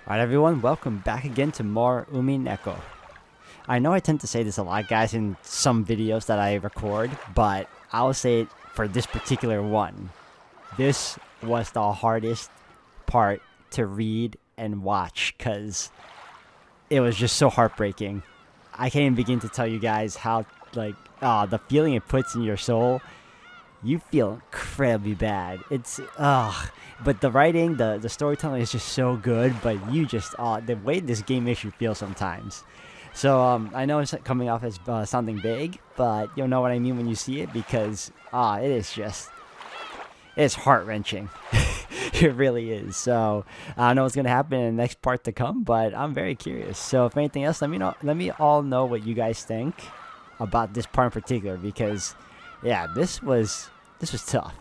Alright everyone, welcome back again to more Umineko. I know I tend to say this a lot guys in some videos that I record, but I'll say it for this particular one. This was the hardest part to read and watch because it was just so heartbreaking. I can't even begin to tell you guys how the feeling it puts in your soul. You feel incredibly bad. It's but the writing, the storytelling is just so good. But you just the way this game makes you feel sometimes. So I know it's coming off as sounding vague, but you'll know what I mean when you see it because it's heart wrenching. It really is. So I don't know what's gonna happen in the next part to come, but I'm very curious. So if anything else, let me know. Let me all know what you guys think about this part in particular because yeah, this was tough.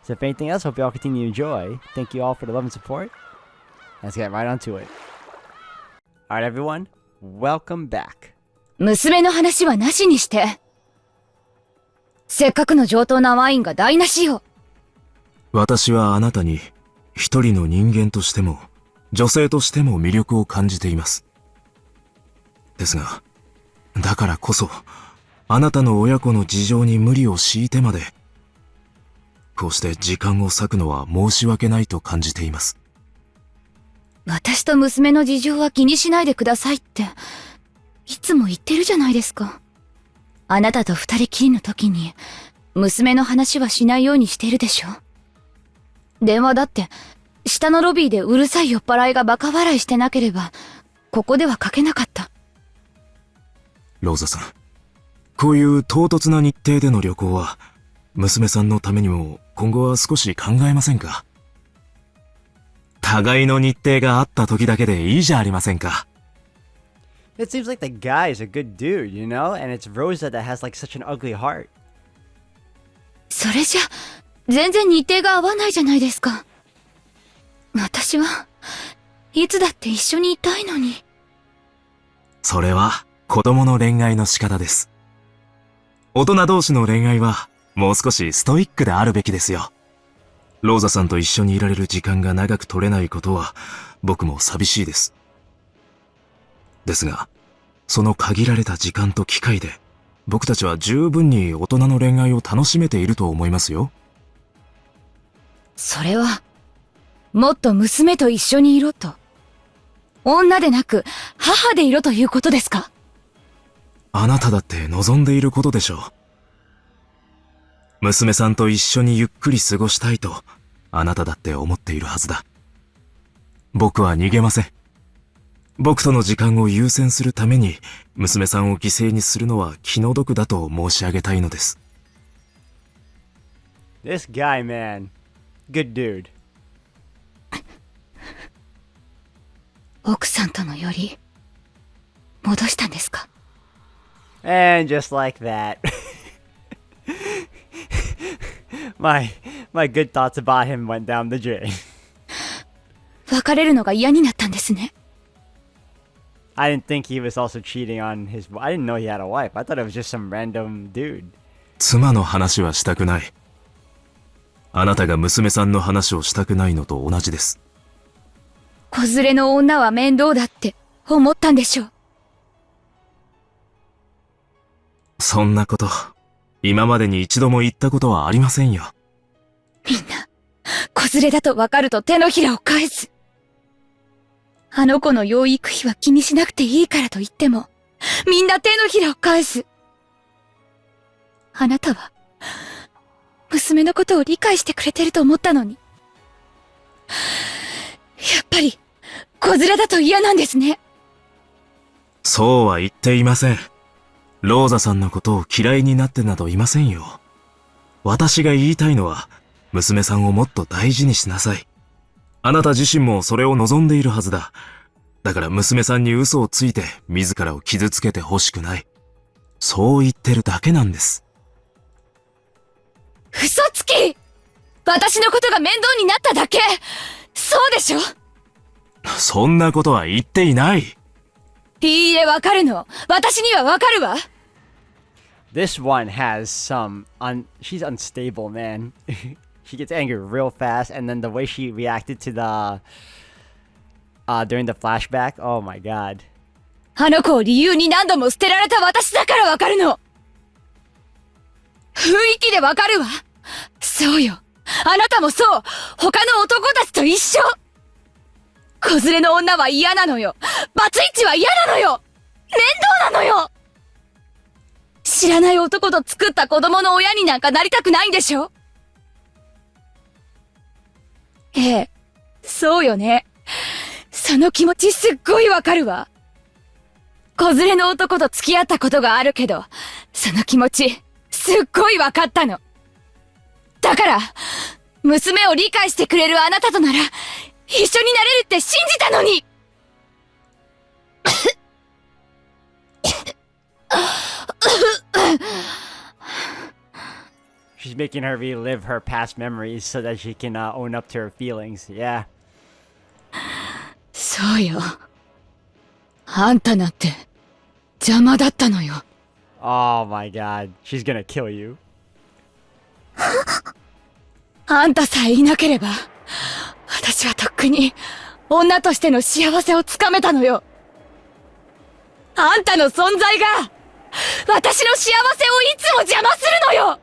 So if anything else, hope you all continue to enjoy. Thank you all for the love and support. Let's get right on to it. Alright everyone, welcome back. 娘の話はなしにして。せっかくの上等なワインが台無しよ。私はあなたに一人の人間としても女性としても魅力を感じています。ですが、だからこそあなたの親子の事情に無理を強いてまでこうして時間を割くのは申し訳ないと感じています。私と娘の事情は気にしないでくださいって、いつも言ってるじゃないですか。あなたと二人きりの時に、娘の話はしないようにしているでしょ。電話だって、下のロビーでうるさい酔っ払いがバカ笑いしてなければ、ここではかけなかった。ローザさん、こういう唐突な日程での旅行は、娘さんのためにも今後は少し考えませんか？互いの日程があった時だけでいいじゃありませんか。It seems like the guy is a good dude, you know? And it's Rosa that has like such an ugly heart. それじゃ、全然日程が合わないじゃないですか。私はいつだって一緒にいたいのに。それは子供の恋愛の仕方です。大人同士の恋愛はもう少しストイックであるべきですよ。ローザさんと一緒にいられる時間が長く取れないことは僕も寂しいです。ですが、その限られた時間と機会で僕たちは十分に大人の恋愛を楽しめていると思いますよ。それは、もっと娘と一緒にいろと。女でなく母でいろということですか？あなただって望んでいることでしょう。娘さんと一緒にゆっくり過ごしたいとあなただって思っているはずだ。僕は逃げません。僕との時間を優先するために娘さんを犠牲にするのは気の毒だと申し上げたいのです。This guy, man. Good dude. 奥さんとのより、戻したんですか？ And just like that. My good thoughts about him went down the drain. 別れるのが嫌になったんですね。I didn't think he was also cheating on his... I didn't know he had a wife. I thought it was just some random dude. 妻の話はしたくない。あなたが娘さんの話をしたくないのと同じです。子連れの女は面倒だって思ったんでしょう。そんなこと、今までに一度も言ったことはありませんよ。みんな、子連れだと分かると手のひらを返す。あの子の養育費は気にしなくていいからと言っても、みんな手のひらを返す。あなたは、娘のことを理解してくれてると思ったのに。やっぱり、子連れだと嫌なんですね。そうは言っていません。ローザさんのことを嫌いになってなどいませんよ。私が言いたいのは、娘さんをもっと大事にしなさい。あなた自身もそれを望んでいるはずだ。だから娘さんに嘘をついて自らを傷つけてほしくない。そう言ってるだけなんです。嘘つき！私のことが面倒になっただけ！そうでしょ？そんなことは言っていない。いいえ、わかるの。私にはわかるわ。This one has some... she's unstable, man. She gets angry real fast, and then the way she reacted to the during the flashback. Oh my god. あの子を理由に何度も捨てられた私だからわかるの。雰囲気でわかるわ。そうよ。あなたもそう。他の男たちと一緒。子連れの女は嫌なのよ。バツイチは嫌なのよ。面倒なのよ。知らない男と作った子供の親になんかなりたくないんでしょ？ええ、そうよね。その気持ちすっごいわかるわ。子連れの男と付き合ったことがあるけど、その気持ち、すっごいわかったの。だから、娘を理解してくれるあなたとなら、一緒になれるって信じたのにShe's making her relive her past memories so that she can own up to her feelings. Yeah. そうよ。あんたなんて、邪魔だったのよ。Oh my god. She's gonna kill you. あんたさえいなければ、私はとっくに女としての幸せをつかめたのよ。あんたの存在が、私の幸せをいつも邪魔するのよ。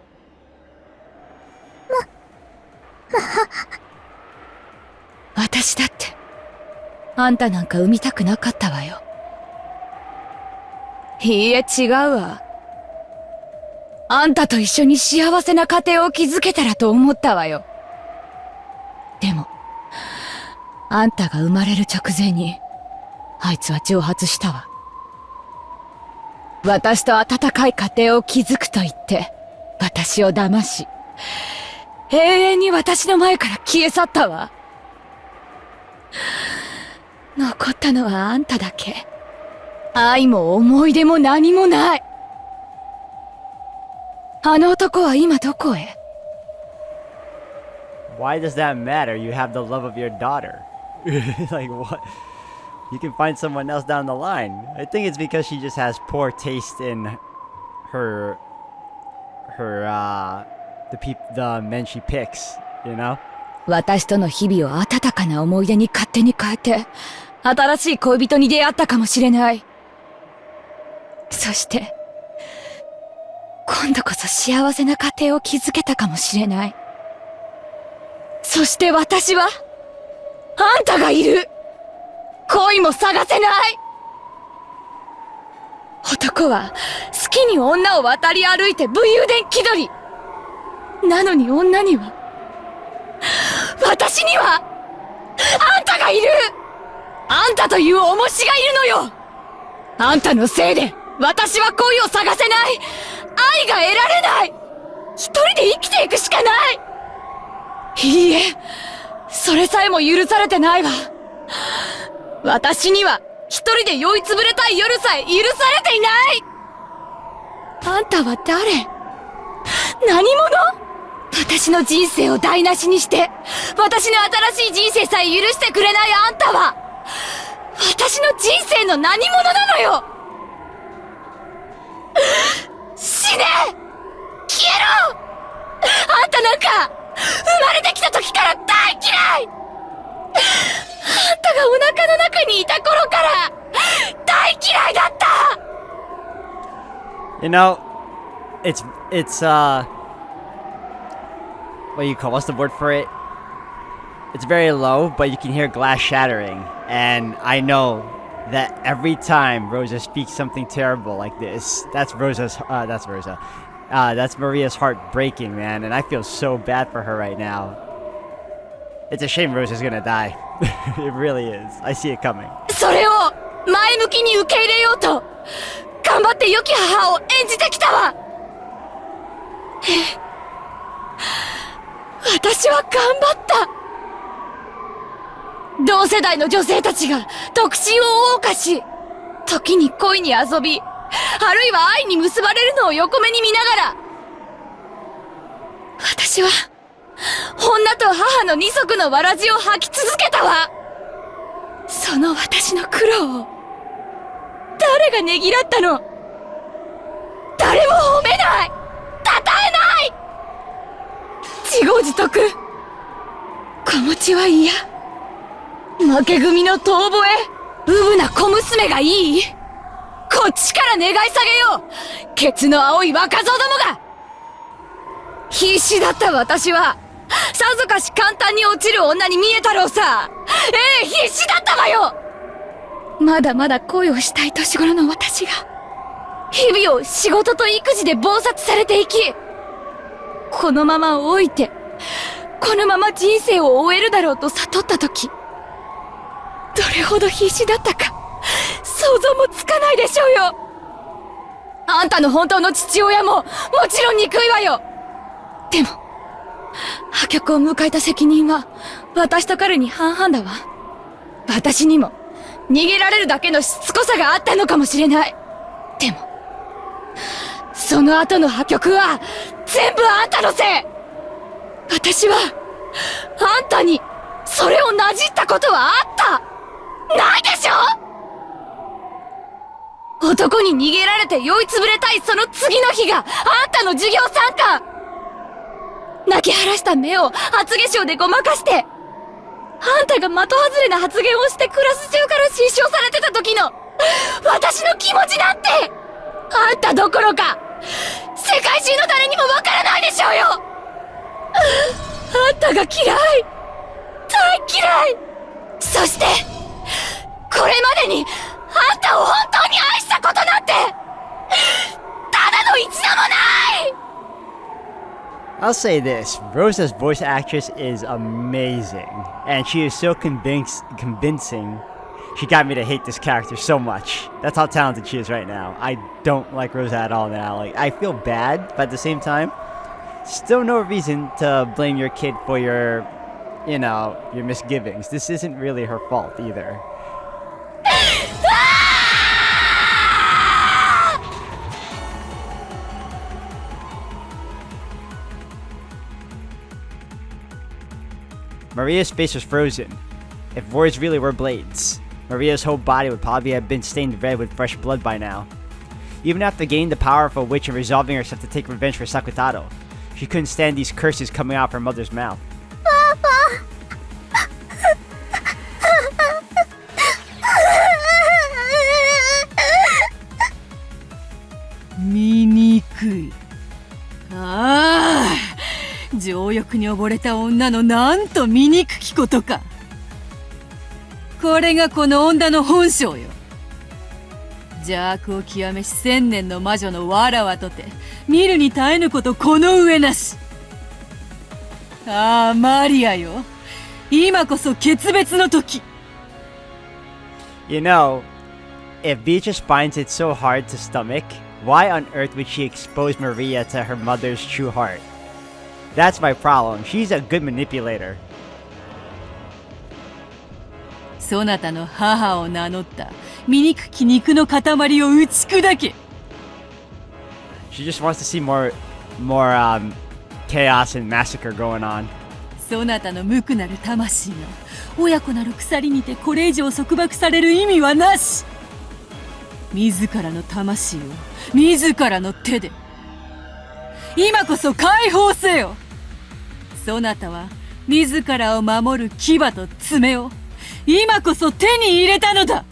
私だって、あんたなんか産みたくなかったわよ。いいえ、違うわ。あんたと一緒に幸せな家庭を築けたらと思ったわよ。でも、あんたが生まれる直前に、あいつは蒸発したわ。私と温かい家庭を築くと言って、私を騙し、永遠に私の前から消え去ったわ。残ったのはあんただけ。愛も思い出も何もない。あの男は今どこへ？ Why does that matter? You have the love of your daughter. Like, what? You can find someone else down the line. I think it's because she just has poor taste in her, the men she picks, you know? 私との日々を温かな思い出に勝手に変えて、新しい恋人に出会ったかもしれない。そして、今度こそ幸せな家庭を築けたかもしれない。そして私は、あんたがいる。恋も探せない。男は好きに女を渡り歩いて武勇伝気取り。なのに女には、私には、あんたがいる。あんたという重しがいるのよ。あんたのせいで、私は恋を探せない。愛が得られない。一人で生きていくしかない。いいえ、それさえも許されてないわ。私には、一人で酔いつぶれたい夜さえ許されていない。あんたは誰？何者？私の人生を台無しにして、私の新しい人生さえ許してくれないあんたは、私の人生の何者なのよ。死ね！消えろ！あんたなんか、生まれてきた時から大嫌い！あんたがお腹の中にいた頃から、大嫌いだった！ You know, it's, what do you call, what's the word for it? It's very low, but you can hear glass shattering. And I know that every time Rosa speaks something terrible like this, that's Maria's heart breaking, man. And I feel so bad for her right now. It's a shame Rosa's gonna die. It really is. I see it coming. それを前向きに受け入れようと、頑張って良き母を演じてきたわ。私は頑張った。同世代の女性たちが独身を謳歌し、時に恋に遊び、あるいは愛に結ばれるのを横目に見ながら、私は女と母の二足のわらじを履き続けたわ。その私の苦労を誰がねぎらったの？誰も褒めない、称えない。自業自得。子持ちは嫌。負け組の遠吠え、うぶな小娘がいい？こっちから願い下げよう！ケツの青い若造どもが！必死だった私は、さぞかし簡単に落ちる女に見えたろうさ。必死だったわよ！まだまだ恋をしたい年頃の私が、日々を仕事と育児で忙殺されていき、このまま老いて、このまま人生を終えるだろうと悟った時、どれほど必死だったか、想像もつかないでしょうよ。あんたの本当の父親も、もちろん憎いわよ。でも、破局を迎えた責任は、私と彼に半々だわ。私にも、逃げられるだけのしつこさがあったのかもしれない。でも、その後の破局は、全部あんたのせい！私は、あんたに、それをなじったことはあったないでしょ！男に逃げられて酔いつぶれたいその次の日が、あんたの授業参観！泣き晴らした目を厚化粧でごまかして、あんたが的外れな発言をしてクラス中から失笑されてた時の、私の気持ちなんて、あんたどころか、世界中の誰にもわからないでしょうよ！あんたが嫌い！大嫌い！そして、これまでに、あんたを本当に愛したことなんて、ただの一度もない！ I'll say this, Rosa's voice actress is amazing, and she is so convincing. She got me to hate this character so much. That's how talented she is right now. I don't like Rosa at all now. Like, I feel bad, but at the same time, still no reason to blame your kid for your, your misgivings. This isn't really her fault either. Maria's face was frozen. If words really were blades, Maria's whole body would probably have been stained red with fresh blood by now. Even after gaining the power of a witch and resolving herself to take revenge for Sakutaro, she couldn't stand these curses coming out of her mother's mouth. Papa! 醜い。ああ、情欲に溺れた女のなんと醜きことか。これがこの女の本性よ。邪悪を極めし千年の魔女のわらわとて、見るに耐えぬことこの上なし。ああ、マリアよ。今こそ決別の時。You know, if Beatrice finds it so hard to stomach, why on earth would she expose Maria to her mother's true heart? That's my problem. She's a good manipulator. そなたの母を名乗った醜き肉の塊を打ち砕け。 She just wants to see more chaos and massacre going on. そなたの無垢なる魂が親子なる鎖にてこれ以上束縛される意味はなし。自らの魂を自らの手で今こそ解放せよ。そなたは自らを守る牙と爪を今こそ手に入れたのだ。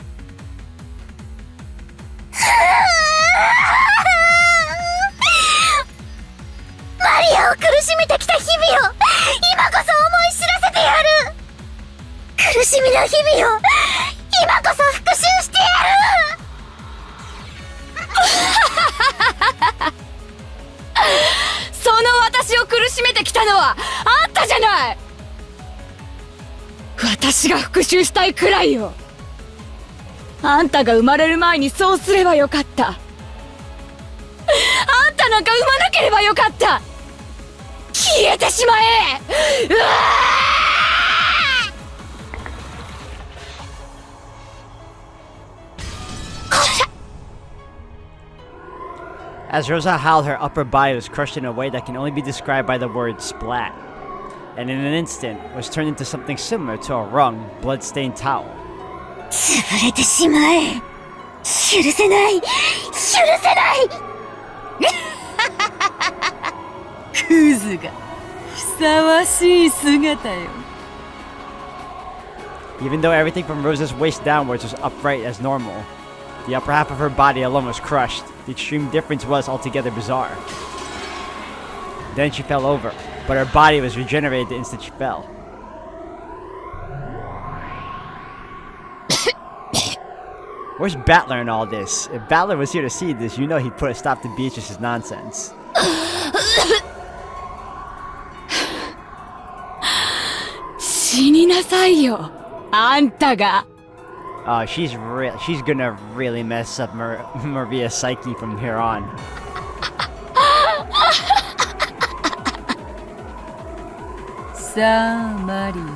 マリアを苦しめてきた日々を今こそ思い知らせてやる。苦しみの日々を今こそ復讐してやる。その私を苦しめてきたのはあんたじゃない。私が復讐したいくらいよ。あんたが生まれる前にそうすればよかった。あんたなんか産まなければよかった。消えてしまえ。うわAs Rosa howled, her upper body was crushed in a way that can only be described by the word splat, and in an instant was turned into something similar to a wrung, blood-stained towel. 潰れてしまえ。許せない。許せない。クズがふさわしい姿よ。Even though everything from Rosa's waist downwards was upright as normal, the upper half of her body alone was crushed. The extreme difference was altogether bizarre. Then she fell over, but her body was regenerated the instant she fell. Where's Battler in all this? If Battler was here to see this, you know he'd put a stop to Beatrice's nonsense. Oh, she's gonna really mess up Maria's psyche from here on. Sa Mario,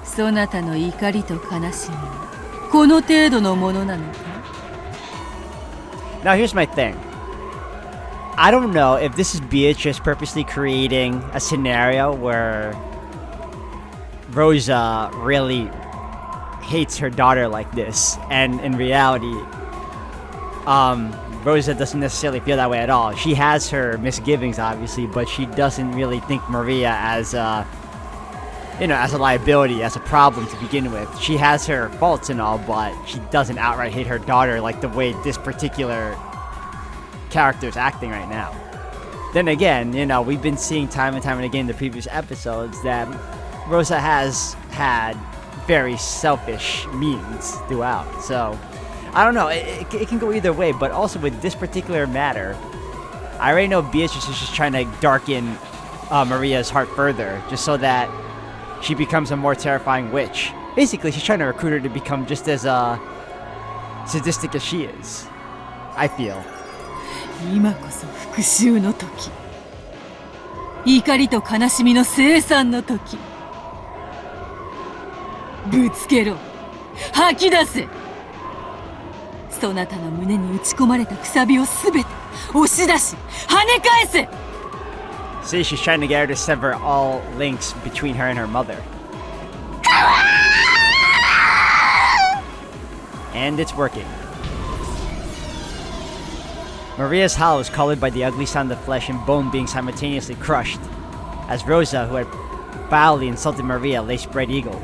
そなたの怒りと悲しみはこの程度のものなのか? Now here's my thing. I don't know if this is Beatrice purposely creating a scenario where Rosa really hates her daughter like this, and in reality, Rosa doesn't necessarily feel that way at all. She has her misgivings, obviously, but she doesn't really think Maria as a liability, as a problem to begin with. She has her faults and all, but she doesn't outright hate her daughter like the way this particular character is acting right now. Then again, we've been seeing time and time again in the previous episodes that Rosa has had very selfish means throughout. So, I don't know, it can go either way, but also with this particular matter, I already know Beatrice is just trying to darken Maria's heart further, just so that she becomes a more terrifying witch. Basically, she's trying to recruit her to become just as sadistic as she is, I feel. 今こそ復讐の時。怒りと悲しみの生産の時。ぶつけろ。吐き出せ。そなたの胸に打ち込まれたくさびをすべて押し出し、跳ね返せ。 See, she's trying to get her to sever all links between her and her mother. And it's working. Maria's howl was colored by the ugly sound of flesh and bone being simultaneously crushed, as Rosa, who had foully insulted Maria, lay spread-eagled.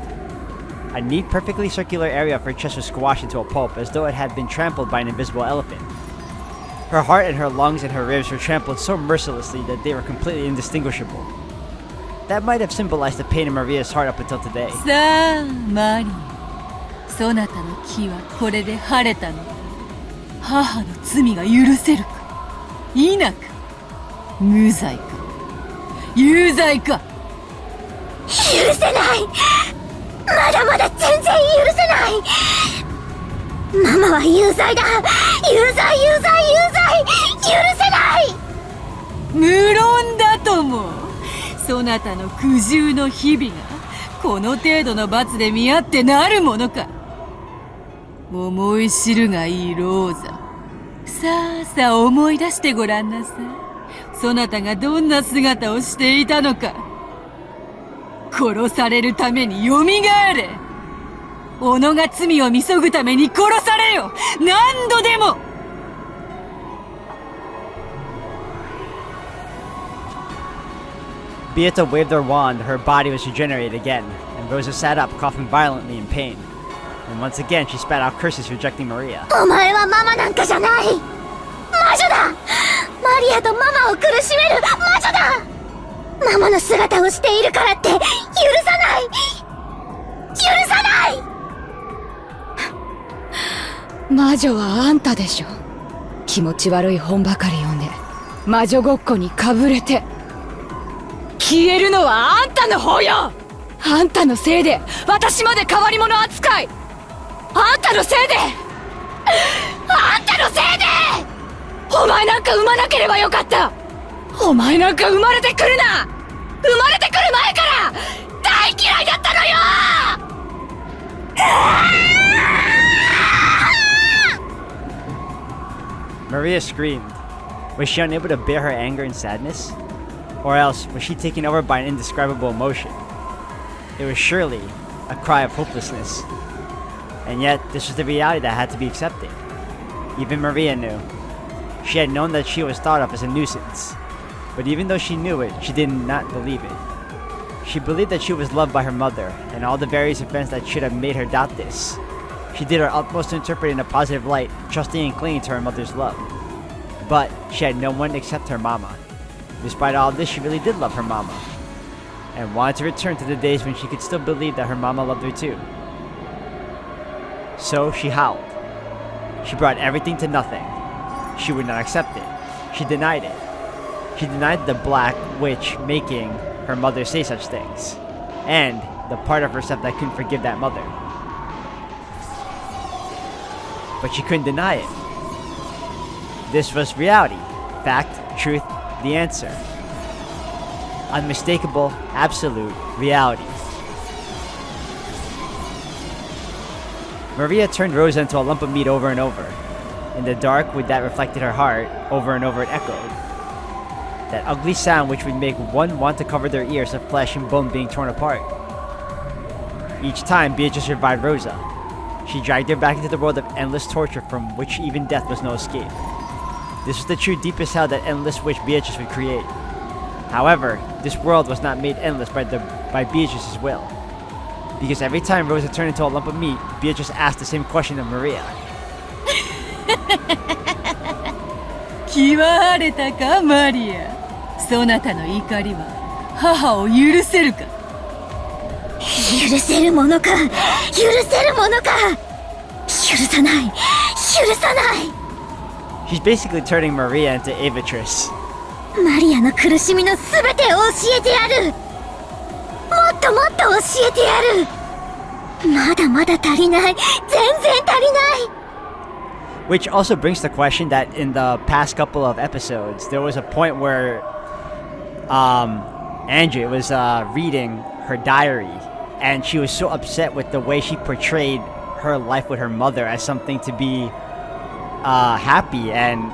A neat, perfectly circular area of her chest was squashed into a pulp, as though it had been trampled by an invisible elephant. Her heart and her lungs and her ribs were trampled so mercilessly that they were completely indistinguishable. That might have symbolized the pain in Maria's heart up until today. さあ、マリア。そなたの気はこれで晴れたのか。母の罪が許せるか。否か。無罪か。有罪か。許せない。まだまだ全然許せない。ママは有罪だ。有罪有罪有罪。許せない。無論だとも。そなたの苦渋の日々がこの程度の罰で見合ってなるものか。思い知るがいいローザ。さあさあ思い出してごらんなさい。そなたがどんな姿をしていたのか。殺されるためによみがえれ。己が罪を見そぐために殺されよ。何度でも。Beata waved her wand, her body was regenerated again, and Rosa sat up, coughing violently in pain. And once again, she spat out curses rejecting Maria. お前はママなんかじゃない。魔女だ。マリアとママを苦しめる魔女だ。ママの姿をしているからって許さない。許さない。魔女はあんたでしょ。気持ち悪い本ばかり読んで魔女ごっこにかぶれて消えるのはあんたの方よ。あんたのせいで私まで変わり者扱い。あんたのせいであんたのせいでお前なんか産まなければよかった。お前なんか生まれてくるな。生まれてくる前から大嫌いだったのよ。Maria screamed. Was she unable to bear her anger and sadness? Or else, was she taken over by an indescribable emotion? It was surely a cry of hopelessness. And yet, this was the reality that had to be accepted. Even Maria knew. She had known that she was thought of as a nuisance. But even though she knew it, she did not believe it. She believed that she was loved by her mother, and all the various events that should have made her doubt this. She did her utmost to interpret it in a positive light, trusting and clinging to her mother's love. But she had no one except her mama. Despite all this, she really did love her mama, and wanted to return to the days when she could still believe that her mama loved her too. So she howled. She brought everything to nothing. She would not accept it. She denied it. She denied the black witch making her mother say such things, and the part of herself that couldn't forgive that mother. But she couldn't deny it. This was reality. Fact, truth, the answer. Unmistakable, absolute reality. Maria turned Rosa into a lump of meat over and over. In the dark, with that reflected her heart, over and over it echoed. That ugly sound which would make one want to cover their ears of flesh and bone being torn apart. Each time, Beatrice revived Rosa. She dragged her back into the world of endless torture from which even death was no escape. This was the true deepest hell that endless witch Beatrice would create. However, this world was not made endless by Beatrice's will. Because every time Rosa turned into a lump of meat, Beatrice asked the same question of Maria. 気は晴れたかマリア。そなたの怒りは母を許せるか。許せるものか、許せるものか。許さない、許さない。 She's basically turning Maria into Avatrice. マリアの苦しみのすべてを教えてやる。もっともっと教えてやる。まだまだ足りない。全然足りない。 Which also brings the question that in the past couple of episodes, there was a point where Andrea was reading her diary, and she was so upset with the way she portrayed her life with her mother as something to be happy and,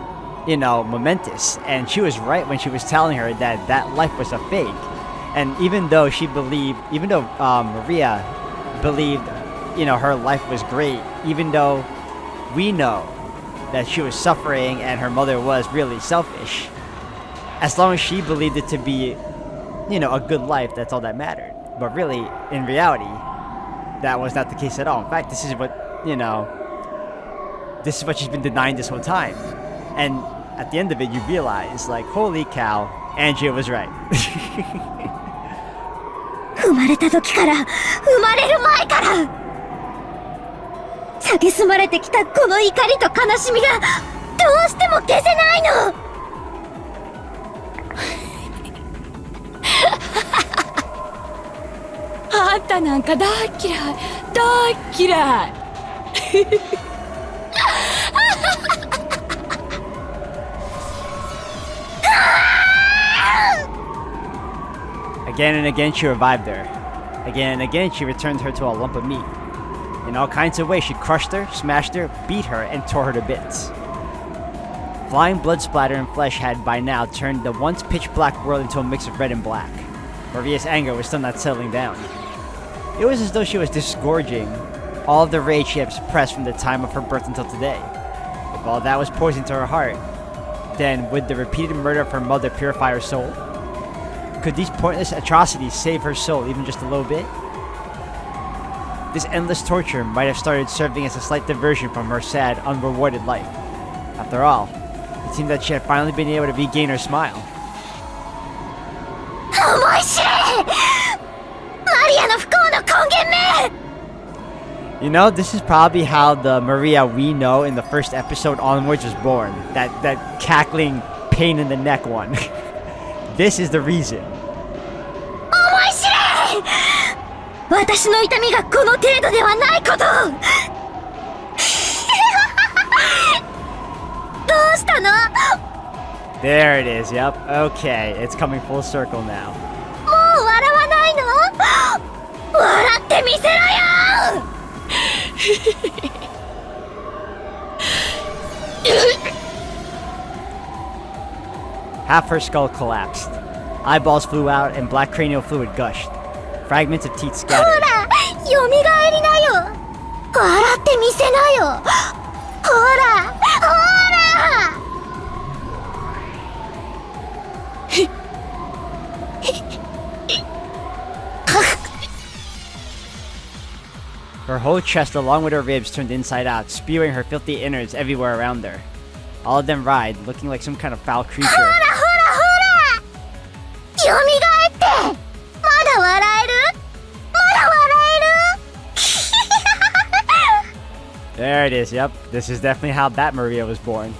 you know, momentous. And she was right when she was telling her that that life was a fake. And even though Maria believed, you know, her life was great, even though we know that she was suffering and her mother was really selfish, as long as she believed it to be, you know, a good life, that's all that mattered. But really, in reality, that was not the case at all. In fact, this is what, you know, this is what she's been denying this whole time. And at the end of it, you realize, like, holy cow, Andrea was right. 生まれた時から、生まれる前から。 蔑まれてきたこの怒りと悲しみがどうしても消せないの。あんたなんか大嫌い、大嫌い。Again and again she revived her. Again and again she returned her to a lump of meat. In all kinds of ways she crushed her, smashed her, beat her, and tore her to bits. Flying blood splatter and flesh had by now turned the once pitch black world into a mix of red and black. Maria's anger was still not settling down. It was as though she was disgorging all of the rage she had suppressed from the time of her birth until today. If all that was poison to her heart, then would the repeated murder of her mother purify her soul? Could these pointless atrocities save her soul even just a little bit? This endless torture might have started serving as a slight diversion from her sad, unrewarded life. After all, it seemed that she had finally been able to regain her smile. You know, this is probably how the Maria we know in the first episode onwards was born. That cackling pain in the neck one. This is the reason. 私の痛みがこの程度ではないことを。どうしたの？ There it is, yep. Okay, it's coming full circle now. もう笑わないの？笑ってみせろよ！ Half her skull collapsed. Eyeballs flew out and black cranial fluid gushed. Fragments of teeth ほ scattered. ら、よみがえりなよ。笑ってみせなよ。ほら、ほら。Her whole chest along with her ribs turned inside out, spewing her filthy innards everywhere around her. All of them writhed, looking like some kind of foul creature. ほらほらほら、蘇って、まだ笑える？まだ笑える？ There it is, yep. This is definitely how that Maria was born.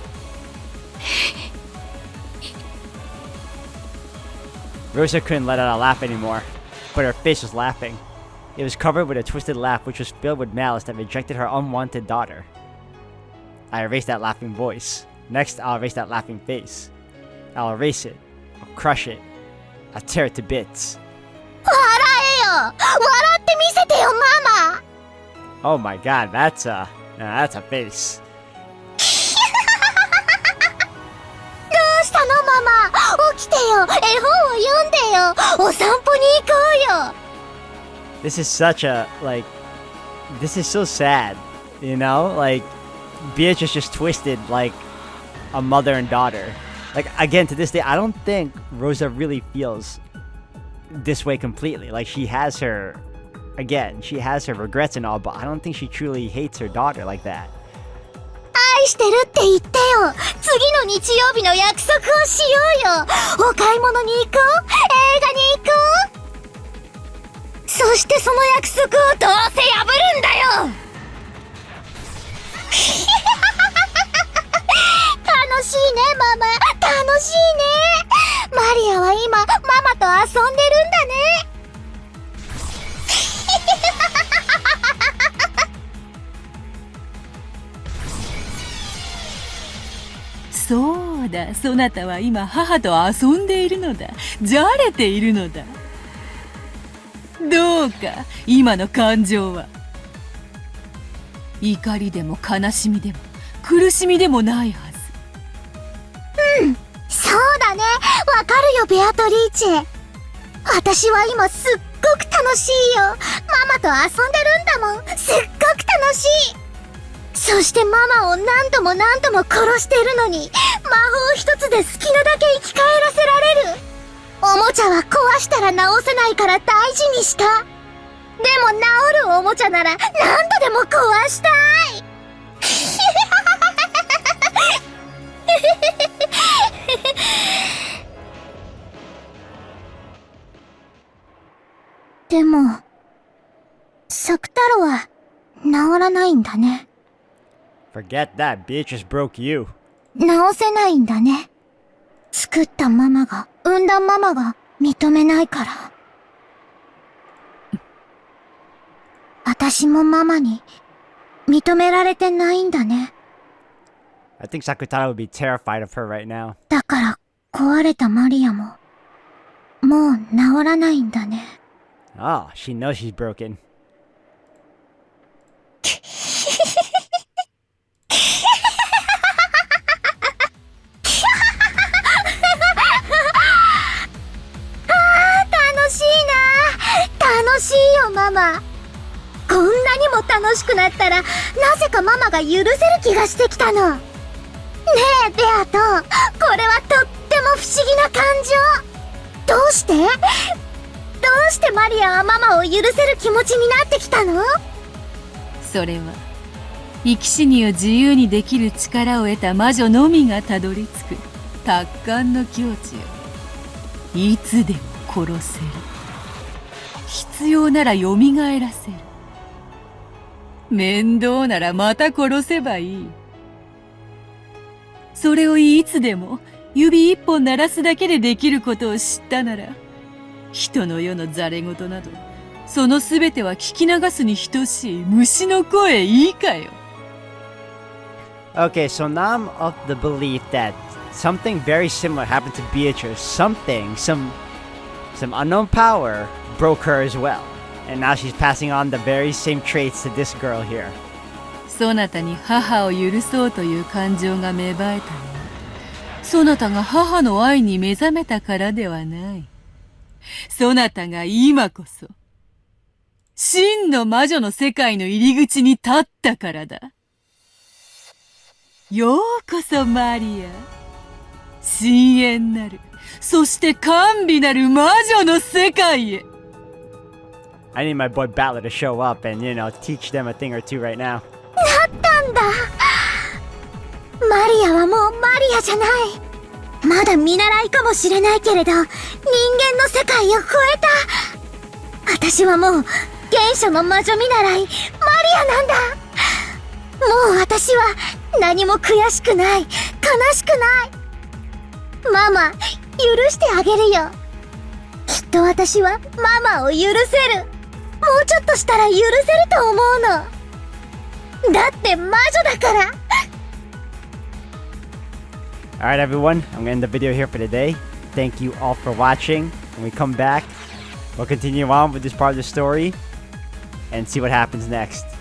Rosa couldn't let out a laugh anymore, but her face was laughing. It was covered with a twisted laugh which was filled with malice that rejected her unwanted daughter. I erased that laughing voice. Next, I'll erase that laughing face. I'll erase it. I'll crush it. I'll tear it to bits. 笑えよ！笑ってみせてよ、ママ！ Oh my god, that's a face. どうしたの、ママ？起きてよ！絵本を読んでよ！お散歩に行こうよ！ This is such a, like, this is so sad, you know? Like, Beatrice just twisted, like, a mother and daughter. Like, again, to this day, I don't think Rosa really feels this way completely. Like, she has her, again, she has her regrets and all, but I don't think she truly hates her daughter like that. 愛してるって言ってよ！次の日曜日の約束をしようよ！お買い物に行こう！映画に行こう！そしてその約束をどうせ破るんだよ！楽しいね、ママ。楽しいね。マリアは今、ママと遊んでるんだね。そうだ、そなたは今母と遊んでいるのだ。じゃれているのだ。どうか、今の感情は。怒りでも悲しみでも苦しみでもないはず。そうだね。わかるよ、ベアトリーチェ。私は今すっごく楽しいよ。ママと遊んでるんだもん。すっごく楽しい。そしてママを何度も何度も殺してるのに、魔法一つで好きなだけ生き返らせられる。おもちゃは壊したら直せないから大事にした。でも治るおもちゃなら何度でも壊したい。でも、作太郎は治らないんだね。Forget that, Beatrice broke you. 治せないんだね。作ったママが、産んだママが認めないから。私もママに認められてないんだね。I think Sakutaro would be terrified of her right now. だから壊れたマリアも、もう治らないんだね。Oh, she knows she's broken. 楽しいよ、ママ。こんなにも楽しくなったら、なぜかママが許せる気がしてきたの。ねえ、ベアト、これはとっても不思議な感情。どうして？どうしてマリアはママを許せる気持ちになってきたの？それは生き死にを自由にできる力を得た魔女のみがたどり着く達観の境地よ。いつでも殺せる。必要なら蘇らせる。面倒ならまた殺せばいい。それをいつでも指一本鳴らすだけでできることを知ったなら、人の世のざれ言など、そのすべては聞き流すに等しい虫の声いいかよ。Okay, so now I'm of the belief that something very similar happened to Beatrice. Some unknown power broke her as well. And now she's passing on the very same traits to this girl here. そなたに母を許そうという感情が芽生えたのは、そなたが母の愛に目覚めたからではない。そなたが今こそ、真の魔女の世界の入り口に立ったからだ。ようこそマリア。深淵なる、そして甘美なる魔女の世界へ。I need my boy Battler to show up and, teach them a thing or two right now. なんだ。マリアはもうマリアじゃない。まだ見習いかもしれないけれど、人間の世界を超えた。私はもう原初の魔女見習い、マリアなんだ。もう私は何も悔しくない、悲しくない。ママ、許してあげるよ。きっと私はママを許せる。もうちょっとしたら許せると思うの。だって魔女だから。Alright everyone, I'm gonna end the video here for today. Thank you all for watching. When we come back, we'll continue on with this part of the story and see what happens next.